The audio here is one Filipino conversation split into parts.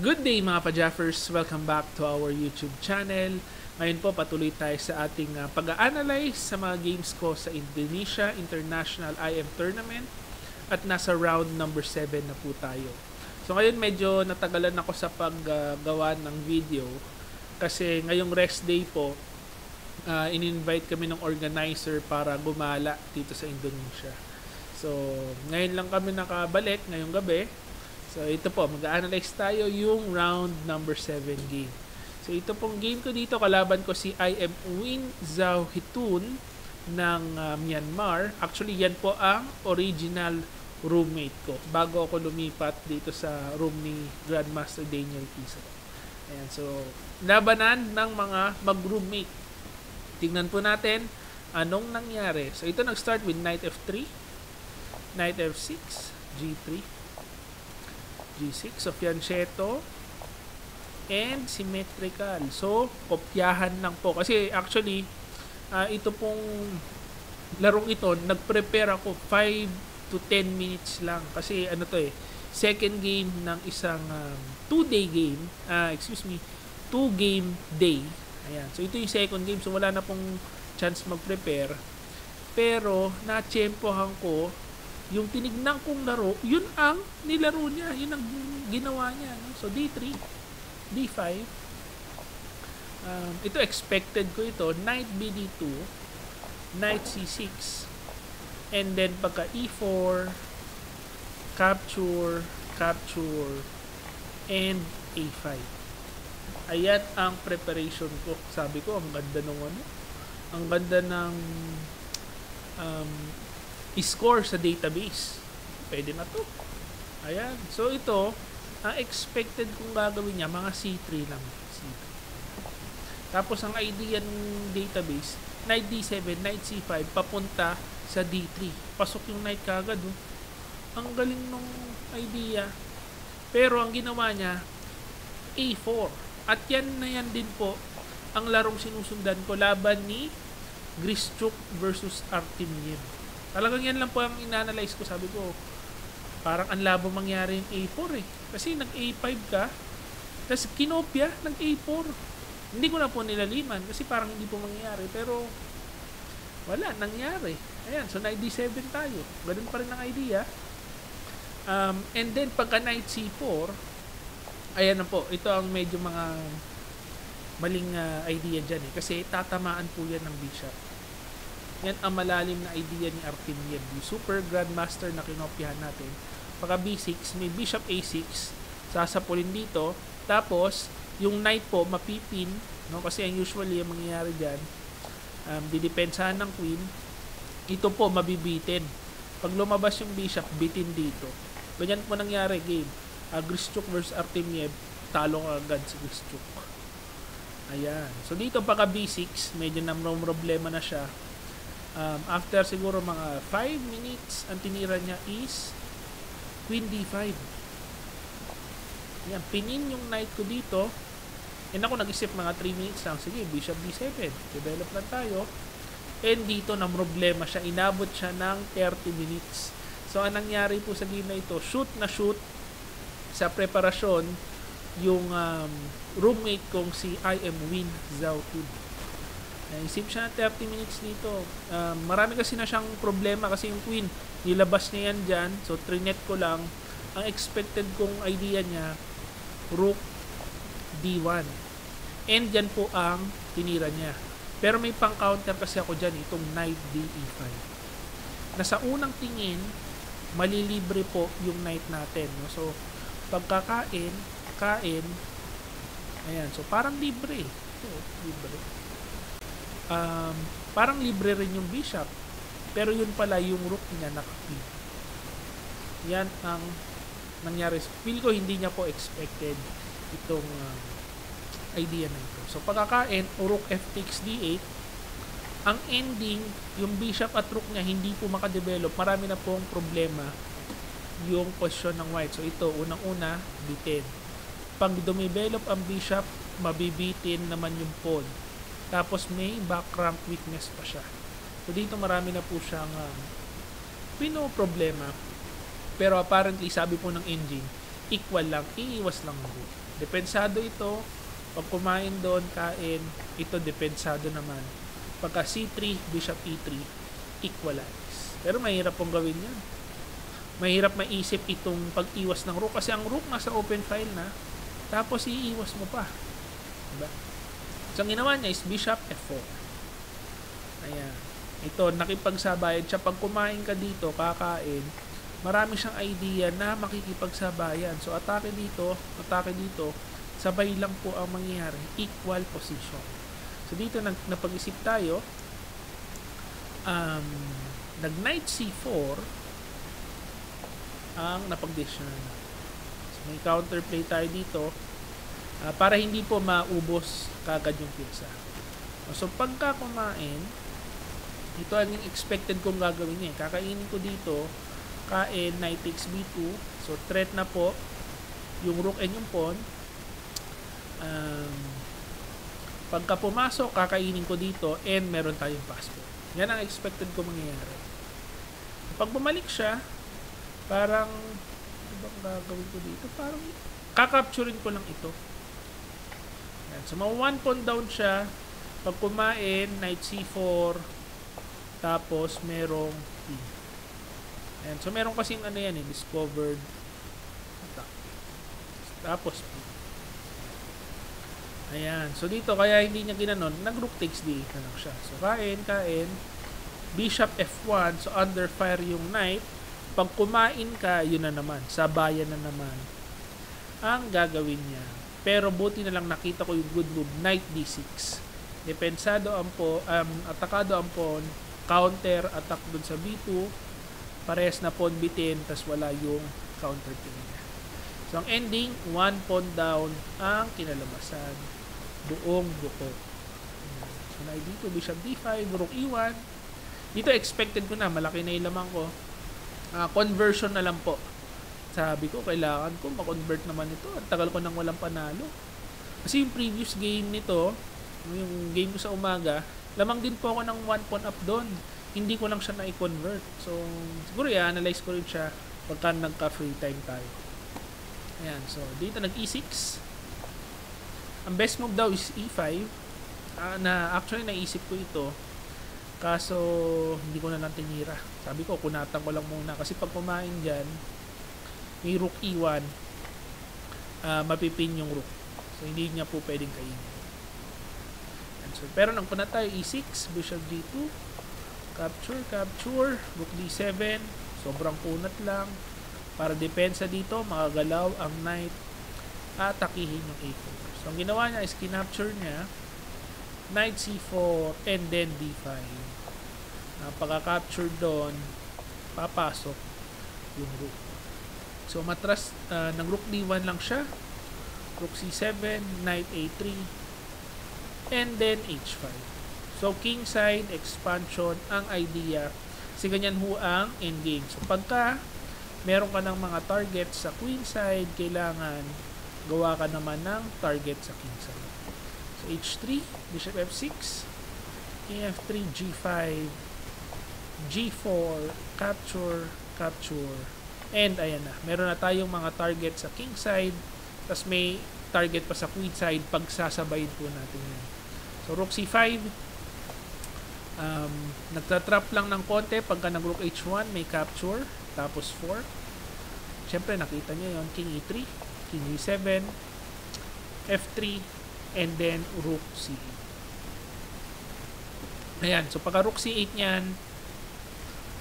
Good day mga pa-Jaffers! Welcome back to our YouTube channel. Ngayon po patuloy tayo sa ating pag-a-analyze sa mga games ko sa Indonesia International IM Tournament at nasa round number 7 na po tayo. So ngayon medyo natagalan ako sa paggawa ng video kasi ngayong rest day po, in-invite kami ng organizer para gumala dito sa Indonesia. So ngayon lang kami nakabalik ngayong gabi. So ito po, mag-analyze tayo yung round number 7 game. So ito pong game ko dito, kalaban ko si IM Win Zhao Hitun ng Myanmar. Actually yan po ang original roommate ko bago ako lumipat dito sa room ni Grandmaster Daniel Pizarro. Ayan, so labanan ng mga mag-roommate. Tingnan po natin anong nangyari. So ito nag-start with Knight F3, Knight F6, G3, G6, so fianchetto, and symmetrical. So, kopyahan lang po. Kasi actually, ito pong larong ito, nag-prepare ako 5 to 10 minutes lang. Kasi ano to second game ng isang 2-day game, 2-game day. Ayan. So, ito yung second game. So, wala na pong chance mag-prepare. Pero, na-tsempohan ko yung tinignan kong laro, yun ang nilaro niya, yun ang ginawa niya. No? So, D3, D5, ito expected ko ito, Knight BD2, Knight C6, and then pagka E4, capture, capture, and A5. Ayan ang preparation ko. Sabi ko, ang ganda ng ang ganda ng score sa database. Pwede na to. Ayan. So ito, ang expected kong gagawin niya, mga C3 lang. C3. Tapos ang idea ng database, Knight D7, Knight C5, papunta sa D3. Pasok yung Knight kagad. Ang galing nung idea. Pero ang ginawa niya, A4. At yan na yan din po ang larong sinusundan ko laban ni Grischuk versus Artemiev. Talagang yan lang po ang inanalyze ko. Sabi ko, parang ang labo mangyari yung A4 Kasi nag-A5 ka, tapos kinopya, nag-A4. Hindi ko na po nilaliman kasi parang hindi po mangyari. Pero, wala, nangyari. Ayan, so Knight D7 tayo. Ganun pa rin ang idea. And then, pagka Knight C4, ayan na po, ito ang medyo mga maling idea dyan Kasi tatamaan po yan ng bishop. Yan ang malalim na idea ni Artemiev, yung super grandmaster na kinopyahan natin. Pagka B6, may bishop A6, sasapulin dito, tapos yung knight po mapipin, no? Kasi ang usually ang mangyayari dyan, didepensahan ng queen, ito po mabibitin. Pag lumabas yung bishop, bitin dito. Ganyan po nangyari game. Grischuk versus Artemiev, talo agad si Grischuk. Ayan. So dito pagka B6, medyo namrong problema na siya. After siguro mga 5 minutes, ang tinira niya is Queen D5. Yan, pinin yung knight ko dito. And ako nag-isip mga 3 minutes lang. Sige, Bishop D7. Develop lang tayo. And dito na problema siya. Inabot siya ng 30 minutes. So, ang nangyari po sa game na ito, shoot na shoot sa preparasyon yung roommate kong si IM Win Zhao Hitun. Naisip siya na 30 minutes dito. Marami kasi na siyang problema kasi yung queen, nilabas niya yan dyan. So, trinet ko lang. Ang expected kong idea niya, rook D1. And dyan po ang tinira niya. Pero may pang-counter kasi ako dyan, itong Knight DE5. Nasa unang tingin, malilibre po yung knight natin. No? So, pagkakain, ayan. So, parang libre. Ito, libre. Parang libre rin yung bishop, pero yun pala yung rook niya nakapin. Yan ang nangyari. Feel ko hindi niya po expected itong idea na ito. So pagkakain, rook F takes D8, ang ending, yung bishop at rook niya hindi po makadevelop. Marami na pong problema yung posisyon ng white. So ito, unang-una, bitin. Pag dumivelop ang bishop, mabibitin naman yung pawn. Tapos may back rank weakness pa siya. So dito marami na po siyang problema. Pero apparently sabi po ng engine, equal lang, iiwas lang mo. Depensado ito. Pag kumain doon, kain. Ito, depensado naman. Pagka C3, bishop E3, equalize. Pero mahirap pong gawin yan. Mahirap maisip itong pag-iwas ng rook. Kasi ang rook nasa open file na. Tapos iiwas mo pa. Diba? So, ang ginawa niya is bishop F4. Ayan. Ito, nakipagsabayan siya. Pag kumain ka dito, kakain, marami siyang idea na makikipagsabayan. So, atake dito, sabay lang po ang mangyayari. Equal position. So, dito napag-isip tayo. Nag-knight C4 ang napag-decision. So, may counterplay tayo dito para hindi po maubos kagad yung pyesa. So, pagka kumain, ito ang expected kong gagawin niya. Kakainin ko dito, kain, knight takes b2. So, threat na po yung rook and yung pawn. Pagka pumasok, kakainin ko dito and meron tayong passport. Yan ang expected ko mangyayari. Pag bumalik siya, parang ano bang gagawin ko dito? Parang kakapturin ko lang ito. Yan. So, ma-1 pawn down siya. Pag kumain, knight c4, tapos merong p. Ayan. So, meron kasing ano yan discovered. Tapos p. Ayan. So, dito, kaya hindi niya ginanon, nag-rook takes d8 na lang siya. So, kain. Bishop f1. So, under fire yung knight. Pag kumain ka, yun na naman. Sabayan na naman ang gagawin niya. Pero buti na lang nakita ko yung good move, knight d6. Depensado ang atakado ang pawn, counter attack dun sa b2, parehas na pawn bitin, tas wala yung counter niya. So, ang ending, 1 pawn down ang kinalabasan. Buong buko. So, na dito, bishop d5, rook e1. Dito, expected ko na, malaki na yung lamang ko. Conversion na lang po. Sabi ko, kailangan ko ma-convert naman ito. At tagal ko nang walang panalo. Kasi yung previous game nito, yung game ko sa umaga, lamang din po ako ng 1 pawn up doon. Hindi ko lang siya na-convert. So, siguro i-analyze ko rin siya pagka nagka-free time tayo. Ayan. So, dito nag-E6. Ang best move daw is E5. Actually, naisip ko ito. Kaso, hindi ko na lang tinira. Sabi ko, kunatan ko lang muna. Kasi pag kumain dyan, may rook e1, mapipin yung rook. So, hindi niya po pwedeng kainin. So, pero nang punat tayo, e6, bishop d2, capture, rook d7, sobrang kunat lang. Para depensa dito, makagalaw ang knight, atakihin yung a4. So, ang ginawa niya is kinapture niya, knight c4, and then d5. Pagka-capture doon, papasok yung rook. So, matras ng rook d1 lang siya. Rook c7, knight a3, and then h5. So, king side, expansion, ang idea. Kasi ganyan ho ang endgame. So, pagka meron ka ng mga target sa queen side, kailangan gawa ka naman ng target sa king side. So, h3, bishop f6, king f3, g5, g4, capture, and ayan na. Meron na tayong mga target sa king side, tas may target pa sa queen side, pagsasabayin po natin yan. So, rook c5, nagtatrap lang ng konti, pagka nag-rook h1, may capture, tapos 4. Siyempre, nakita nyo yun, king e3, king e7, f3, and then rook c8. Ayan, so pagka rook c8 nyan,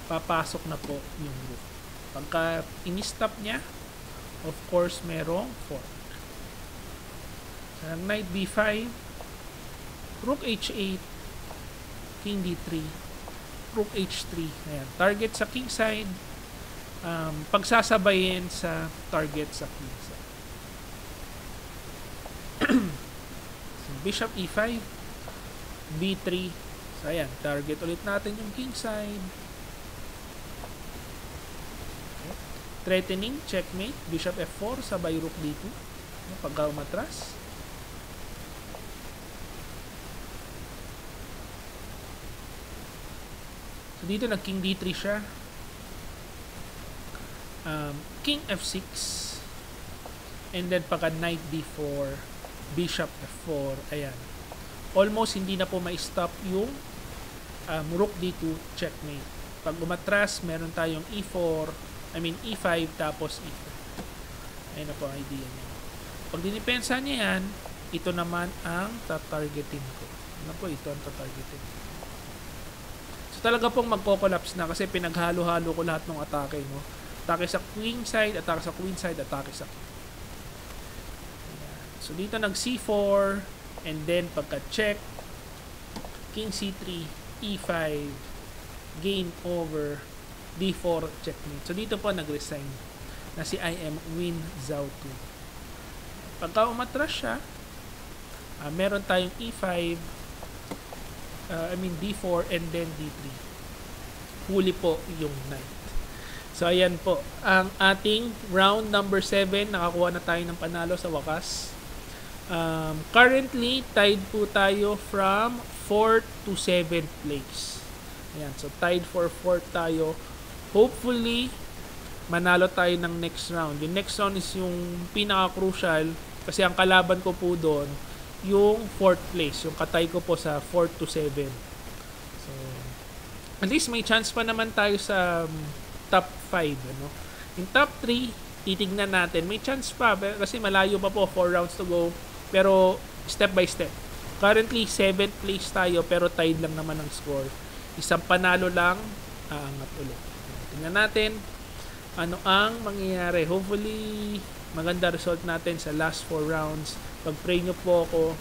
papasok na po yung rook. Pagka in-stop niya, of course, merong fork. So, knight b5, rook h8, king d3, rook h3. Ayan. Target sa king side, pagsasabayin sa target sa king side. So, bishop e5, b3. So, ayan. Target ulit natin yung king side. Threatening, checkmate, bishop f4, sabay rook d2. Pagka umatras. So, dito nag-king d3 siya. King f6. And then pagka knight d4, bishop f4, ayan. Almost hindi na po ma-stop yung rook d2 checkmate. Pag umatras, meron tayong e5 tapos e5. Ayun na po ang idea niya. Pag dinipensa niya yan, ito naman ang tatargetin ko. Ano po, ito ang tatargetin. So talaga pong magko-collapse na kasi pinaghalo-halo ko lahat ng atake, no? Atake sa queen side, atake sa queen side, atake sa queen. So dito nag c4 and then pagka check, king c3, e5, game over, d4 checkmate. So dito po nag-resign na si IM Win Zhao 2. Pagka umatras siya, meron tayong e5, d4 and then d3. Huli po yung knight. So ayan po ang ating round number 7. Nakakuha na tayo ng panalo sa wakas. Currently tied po tayo from 4th to 7th place. Ayan, so tied for 4th tayo. Hopefully manalo tayo ng next round. Yung next round is yung pinaka-crucial kasi ang kalaban ko po doon yung 4th place. Yung katay ko po sa 4th to 7. So, at least may chance pa naman tayo sa top 5. Ano? Yung top 3, titignan natin. May chance pa kasi malayo pa po. 4 rounds to go. Pero step by step. Currently, 7th place tayo pero tied lang naman ang score. Isang panalo lang, aangat ulit. Tingnan natin ano ang mangyayari. Hopefully, maganda result natin sa last 4 rounds. Pag-pray nyo po ako.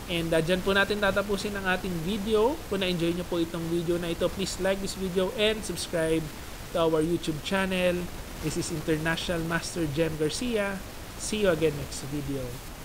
And dyan po natin tatapusin ang ating video. Kung na-enjoy nyo po itong video na ito, please like this video and subscribe to our YouTube channel. This is International Master Jem Garcia. See you again next video.